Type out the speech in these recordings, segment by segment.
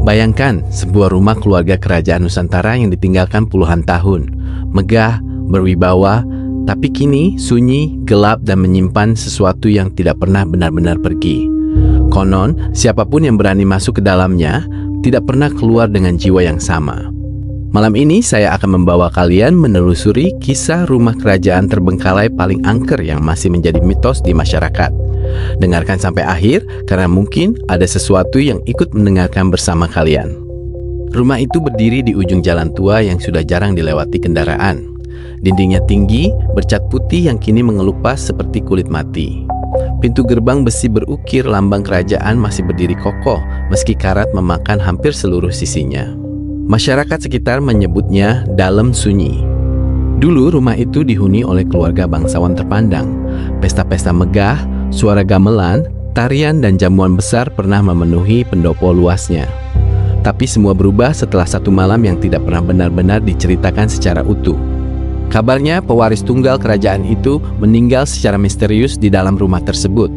Bayangkan sebuah rumah keluarga kerajaan Nusantara yang ditinggalkan puluhan tahun. Megah, berwibawa, tapi kini sunyi, gelap dan menyimpan sesuatu yang tidak pernah benar-benar pergi. Konon, siapapun yang berani masuk ke dalamnya tidak pernah keluar dengan jiwa yang sama. Malam ini saya akan membawa kalian menelusuri kisah rumah kerajaan terbengkalai paling angker yang masih menjadi mitos di masyarakat. Dengarkan sampai akhir karena mungkin ada sesuatu yang ikut mendengarkan bersama kalian. Rumah itu berdiri di ujung jalan tua yang sudah jarang dilewati kendaraan. Dindingnya tinggi, bercat putih yang kini mengelupas seperti kulit mati. Pintu gerbang besi berukir lambang kerajaan masih berdiri kokoh meski karat memakan hampir seluruh sisinya. Masyarakat sekitar menyebutnya Dalem Sunyi. Dulu rumah itu dihuni oleh keluarga bangsawan terpandang. Pesta-pesta megah, suara gamelan, tarian dan jamuan besar pernah memenuhi pendopo luasnya. Tapi semua berubah setelah satu malam yang tidak pernah benar-benar diceritakan secara utuh. Kabarnya pewaris tunggal kerajaan itu meninggal secara misterius di dalam rumah tersebut.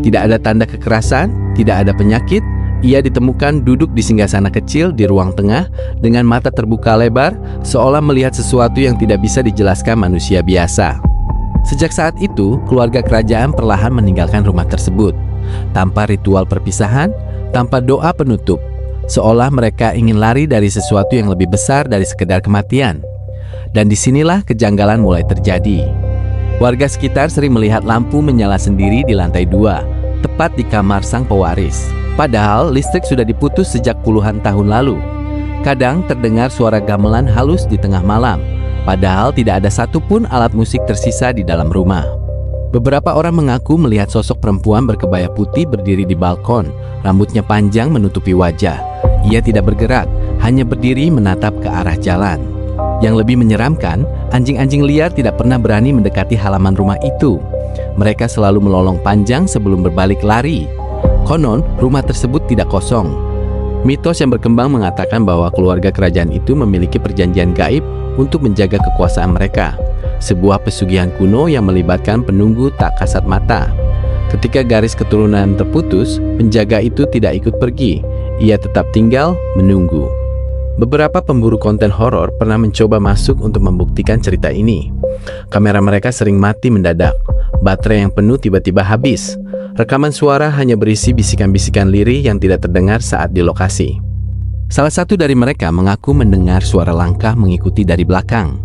Tidak ada tanda kekerasan, tidak ada penyakit. Ia ditemukan duduk di singgasana kecil di ruang tengah dengan mata terbuka lebar, seolah melihat sesuatu yang tidak bisa dijelaskan manusia biasa. Sejak saat itu, keluarga kerajaan perlahan meninggalkan rumah tersebut, tanpa ritual perpisahan, tanpa doa penutup, seolah mereka ingin lari dari sesuatu yang lebih besar dari sekedar kematian. Dan disinilah kejanggalan mulai terjadi. Warga sekitar sering melihat lampu menyala sendiri di lantai 2, tepat di kamar sang pewaris. Padahal listrik sudah diputus sejak puluhan tahun lalu. Kadang terdengar suara gamelan halus di tengah malam, padahal tidak ada satupun alat musik tersisa di dalam rumah. Beberapa orang mengaku melihat sosok perempuan berkebaya putih berdiri di balkon, rambutnya panjang menutupi wajah. Ia tidak bergerak, hanya berdiri menatap ke arah jalan. Yang lebih menyeramkan, anjing-anjing liar tidak pernah berani mendekati halaman rumah itu. Mereka selalu melolong panjang sebelum berbalik lari. Konon, rumah tersebut tidak kosong. Mitos yang berkembang mengatakan bahwa keluarga kerajaan itu memiliki perjanjian gaib untuk menjaga kekuasaan mereka. Sebuah pesugihan kuno yang melibatkan penunggu tak kasat mata. Ketika garis keturunan terputus, penjaga itu tidak ikut pergi. Ia tetap tinggal menunggu. Beberapa pemburu konten horor pernah mencoba masuk untuk membuktikan cerita ini. Kamera mereka sering mati mendadak. Baterai yang penuh tiba-tiba habis. Rekaman suara hanya berisi bisikan-bisikan lirih yang tidak terdengar saat di lokasi. Salah satu dari mereka mengaku mendengar suara langkah mengikuti dari belakang.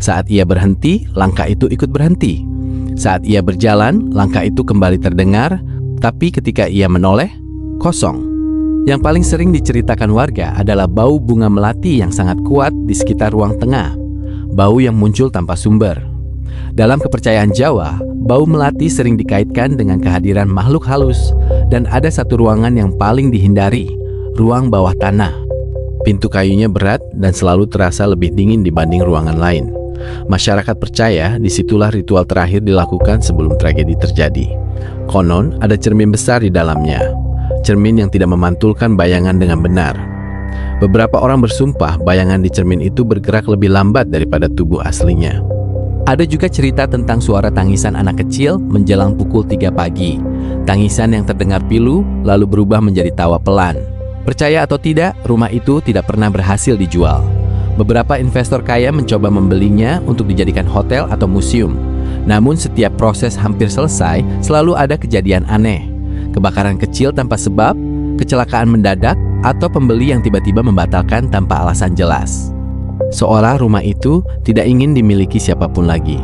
Saat ia berhenti, langkah itu ikut berhenti. Saat ia berjalan, langkah itu kembali terdengar, tapi ketika ia menoleh, kosong. Yang paling sering diceritakan warga adalah bau bunga melati yang sangat kuat di sekitar ruang tengah. Bau yang muncul tanpa sumber. Dalam kepercayaan Jawa, bau melati sering dikaitkan dengan kehadiran makhluk halus, dan ada satu ruangan yang paling dihindari, ruang bawah tanah. Pintu kayunya berat dan selalu terasa lebih dingin dibanding ruangan lain. Masyarakat percaya disitulah ritual terakhir dilakukan sebelum tragedi terjadi. Konon ada cermin besar di dalamnya, cermin yang tidak memantulkan bayangan dengan benar. Beberapa orang bersumpah bayangan di cermin itu bergerak lebih lambat daripada tubuh aslinya. Ada juga cerita tentang suara tangisan anak kecil menjelang pukul 3 pagi. Tangisan yang terdengar pilu lalu berubah menjadi tawa pelan. Percaya atau tidak, rumah itu tidak pernah berhasil dijual. Beberapa investor kaya mencoba membelinya untuk dijadikan hotel atau museum. Namun setiap proses hampir selesai, selalu ada kejadian aneh. Kebakaran kecil tanpa sebab, kecelakaan mendadak, atau pembeli yang tiba-tiba membatalkan tanpa alasan jelas. Seolah rumah itu tidak ingin dimiliki siapapun lagi.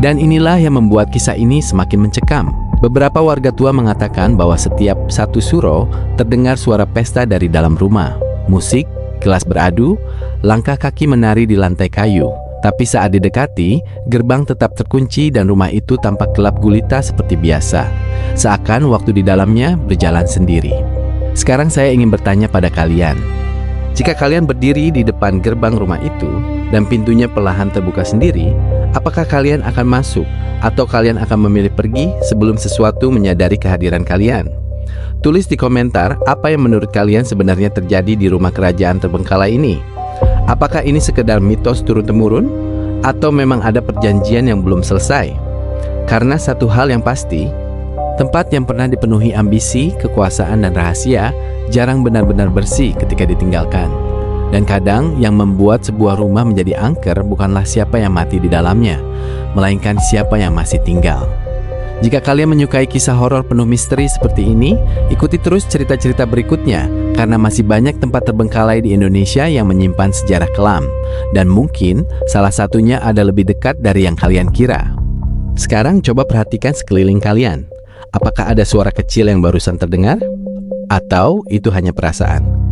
Dan inilah yang membuat kisah ini semakin mencekam. Beberapa warga tua mengatakan bahwa setiap satu suro terdengar suara pesta dari dalam rumah. Musik, gelas beradu, langkah kaki menari di lantai kayu. Tapi saat didekati, gerbang tetap terkunci dan rumah itu tampak gelap gulita seperti biasa. Seakan waktu di dalamnya berjalan sendiri. Sekarang saya ingin bertanya pada kalian. Jika kalian berdiri di depan gerbang rumah itu dan pintunya perlahan terbuka sendiri, apakah kalian akan masuk atau kalian akan memilih pergi sebelum sesuatu menyadari kehadiran kalian? Tulis di komentar apa yang menurut kalian sebenarnya terjadi di rumah kerajaan terbengkalai ini. Apakah ini sekedar mitos turun-temurun atau memang ada perjanjian yang belum selesai? Karena satu hal yang pasti, tempat yang pernah dipenuhi ambisi, kekuasaan, dan rahasia jarang benar-benar bersih ketika ditinggalkan. Dan kadang yang membuat sebuah rumah menjadi angker bukanlah siapa yang mati di dalamnya, melainkan siapa yang masih tinggal. Jika kalian menyukai kisah horor penuh misteri seperti ini, ikuti terus cerita-cerita berikutnya, karena masih banyak tempat terbengkalai di Indonesia yang menyimpan sejarah kelam. Dan mungkin salah satunya ada lebih dekat dari yang kalian kira. Sekarang coba perhatikan sekeliling kalian. Apakah ada suara kecil yang barusan terdengar? Atau itu hanya perasaan?